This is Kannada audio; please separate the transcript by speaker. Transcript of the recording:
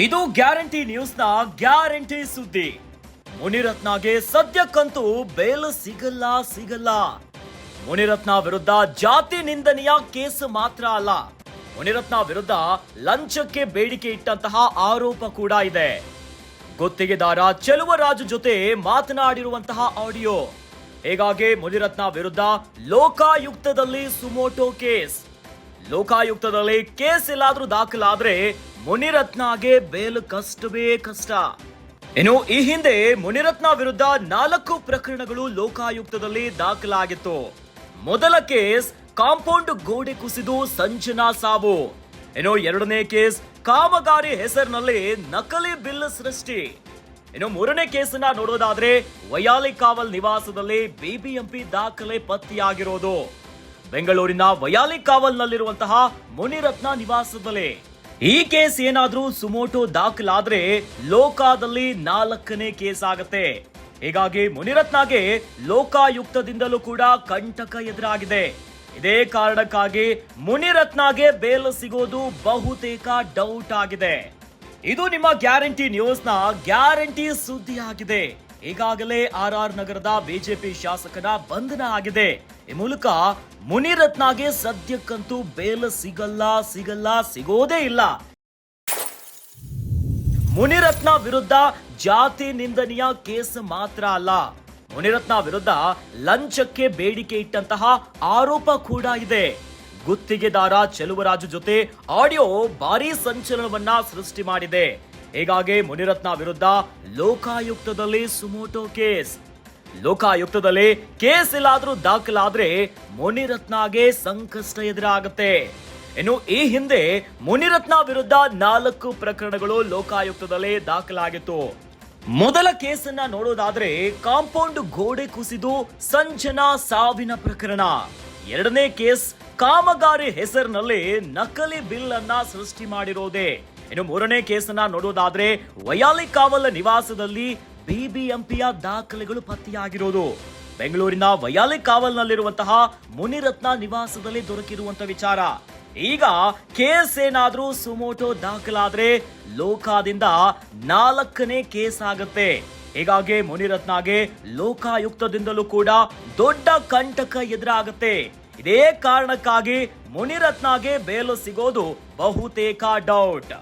Speaker 1: ಇದು ಗ್ಯಾರಂಟಿ ನ್ಯೂಸ್ನ ಗ್ಯಾರಂಟಿ ಸುದ್ದಿ. ಮುನಿರತ್ನಗೆ ಸದ್ಯಕ್ಕಂತೂ ಬೇಲ್ ಸಿಗಲ್ಲ. ಮುನಿರತ್ನ ವಿರುದ್ಧ ಜಾತಿ ನಿಂದನೆಯ ಕೇಸ್ ಮಾತ್ರ ಅಲ್ಲ, ಮುನಿರತ್ನ ವಿರುದ್ಧ ಲಂಚಕ್ಕೆ ಬೇಡಿಕೆ ಇಟ್ಟಂತಹ ಆರೋಪ ಕೂಡ ಇದೆ. ಗುತ್ತಿಗೆದಾರ ಚೆಲುವರಾಜು ಜೊತೆ ಮಾತನಾಡಿರುವಂತಹ ಆಡಿಯೋ. ಹೀಗಾಗಿ ಮುನಿರತ್ನ ವಿರುದ್ಧ ಲೋಕಾಯುಕ್ತದಲ್ಲಿ ಸುಮೋಟೋ ಕೇಸ್. ಲೋಕಾಯುಕ್ತದಲ್ಲಿ ಕೇಸ್ ಎಲ್ಲಾದ್ರೂ ದಾಖಲಾದ್ರೆ ಮುನಿರತ್ನಗೆ ಬೇಲ್ ಕಷ್ಟವೇ ಕಷ್ಟ. ಇನ್ನು ಈ ಹಿಂದೆ ಮುನಿರತ್ನ ವಿರುದ್ಧ 4 ಪ್ರಕರಣಗಳು ಲೋಕಾಯುಕ್ತದಲ್ಲಿ ದಾಖಲಾಗಿತ್ತು. ಮೊದಲ ಕೇಸ್ ಕಾಂಪೌಂಡ್ ಗೋಡೆ ಕುಸಿದು ಸಂಜನಾ ಸಾವು. ಇನ್ನು ಎರಡನೇ ಕೇಸ್ ಕಾಮಗಾರಿ ಹೆಸರಿನಲ್ಲಿ ನಕಲಿ ಬಿಲ್ ಸೃಷ್ಟಿ. ಇನ್ನು ಮೂರನೇ ಕೇಸನ್ನ ನೋಡೋದಾದ್ರೆ ವಯಾಲಿಕಾವಲ್ ನಿವಾಸದಲ್ಲಿ ಬಿಬಿಎಂಪಿ ದಾಖಲೆ ಪತ್ತೆಯಾಗಿರೋದು. ಬೆಂಗಳೂರಿನ ವಯಾಲಿಕಾವಲ್ನಲ್ಲಿರುವಂತಹ ಮುನಿರತ್ನ ನಿವಾಸದಲ್ಲಿ ಈ ಕೇಸ್ ಏನಾದ್ರೂ ಸುಮೋಟೋ ದಾಖಲಾದ್ರೆ ಲೋಕಾದಲ್ಲಿ 4ನೇ ಕೇಸ್ ಆಗತ್ತೆ. ಹೀಗಾಗಿ ಮುನಿರತ್ನಗೆ ಲೋಕಾಯುಕ್ತದಿಂದಲೂ ಕೂಡ ಕಂಟಕ ಎದುರಾಗಿದೆ. ಇದೇ ಕಾರಣಕ್ಕಾಗಿ ಮುನಿರತ್ನಗೆ ಬೇಲ್ ಸಿಗೋದು ಬಹುತೇಕ ಡೌಟ್ ಆಗಿದೆ. ಇದು ನಿಮ್ಮ ಗ್ಯಾರಂಟಿ ನ್ಯೂಸ್ನ ಗ್ಯಾರಂಟಿ ಸುದ್ದಿ ಆಗಿದೆ. ಈಗಾಗಲೇ ಆರ್ಆರ್ ನಗರದ ಬಿಜೆಪಿ ಶಾಸಕನ ಬಂಧನ ಆಗಿದೆ. ಈ ಮೂಲಕ ಮುನಿರತ್ನಗೆ ಸದ್ಯಕ್ಕಂತೂ ಬೇಲ್ ಸಿಗೋದೇ ಇಲ್ಲ. ಮುನಿರತ್ನ ವಿರುದ್ಧ ಜಾತಿ ನಿಂದನೆಯ ಕೇಸ್ ಮಾತ್ರ ಅಲ್ಲ, ಮುನಿರತ್ನ ವಿರುದ್ಧ ಲಂಚಕ್ಕೆ ಬೇಡಿಕೆ ಇಟ್ಟಂತಹ ಆರೋಪ ಕೂಡ ಇದೆ. ಗುತ್ತಿಗೆದಾರ ಚೆಲುವರಾಜು ಜೊತೆ ಆಡಿಯೋ ಭಾರೀ ಸಂಚಲನವನ್ನ ಸೃಷ್ಟಿ ಮಾಡಿದೆ. ಹೀಗಾಗಿ ಮುನಿರತ್ನ ವಿರುದ್ಧ ಲೋಕಾಯುಕ್ತದಲ್ಲಿ ಸುಮೋಟೋ ಕೇಸ್. ಲೋಕಾಯುಕ್ತದಲ್ಲಿ ಕೇಸ್ ಎಲ್ಲಾದ್ರೂ ದಾಖಲಾದ್ರೆ ಮುನಿರತ್ನಗೆ ಸಂಕಷ್ಟ ಎದುರಾಗುತ್ತೆ. ಇನ್ನು ಈ ಹಿಂದೆ ಮುನಿರತ್ನ ವಿರುದ್ಧ 4 ಪ್ರಕರಣಗಳು ಲೋಕಾಯುಕ್ತದಲ್ಲಿ ದಾಖಲಾಗಿತ್ತು. ಮೊದಲ ಕೇಸನ್ನ ನೋಡೋದಾದ್ರೆ ಕಾಂಪೌಂಡ್ ಗೋಡೆ ಕುಸಿದು ಸಂಜನಾ ಸಾವಿನ ಪ್ರಕರಣ. ಎರಡನೇ ಕೇಸ್ ಕಾಮಗಾರಿ ಹೆಸರಿನಲ್ಲಿ ನಕಲಿ ಬಿಲ್ ಅನ್ನ ಸೃಷ್ಟಿ ಮಾಡಿರೋದೆ. ಇನ್ನು ಮೂರನೇ ಕೇಸನ್ನ ನೋಡೋದಾದ್ರೆ ವಯಾಲಿಕಾವಲ್ ನಿವಾಸದಲ್ಲಿ ಬಿಬಿಎಂಪಿಯ ದಾಖಲೆಗಳು ಪತ್ತೆಯಾಗಿರೋದು. ಬೆಂಗಳೂರಿನ ವಯಾಲಿಕಾವಲ್ನಲ್ಲಿರುವಂತಹ ಮುನಿರತ್ನ ನಿವಾಸದಲ್ಲಿ ದೊರಕಿರುವಂತಹ ವಿಚಾರ. ಈಗ ಕೇಸ್ ಏನಾದ್ರೂ ಸುಮೋಟೋ ದಾಖಲಾದ್ರೆ ಲೋಕಾದಿಂದ 4ನೇ ಕೇಸ್ ಆಗತ್ತೆ. ಹೀಗಾಗಿ ಮುನಿರತ್ನಗೆ ಲೋಕಾಯುಕ್ತದಿಂದಲೂ ಕೂಡ ದೊಡ್ಡ ಕಂಟಕ ಎದುರಾಗತ್ತೆ. ಇದೇ ಕಾರಣಕ್ಕಾಗಿ ಮುನಿರತ್ನಗೆ ಬೇಲ್ ಸಿಗೋದು ಬಹುತೇಕ ಡೌಟ್.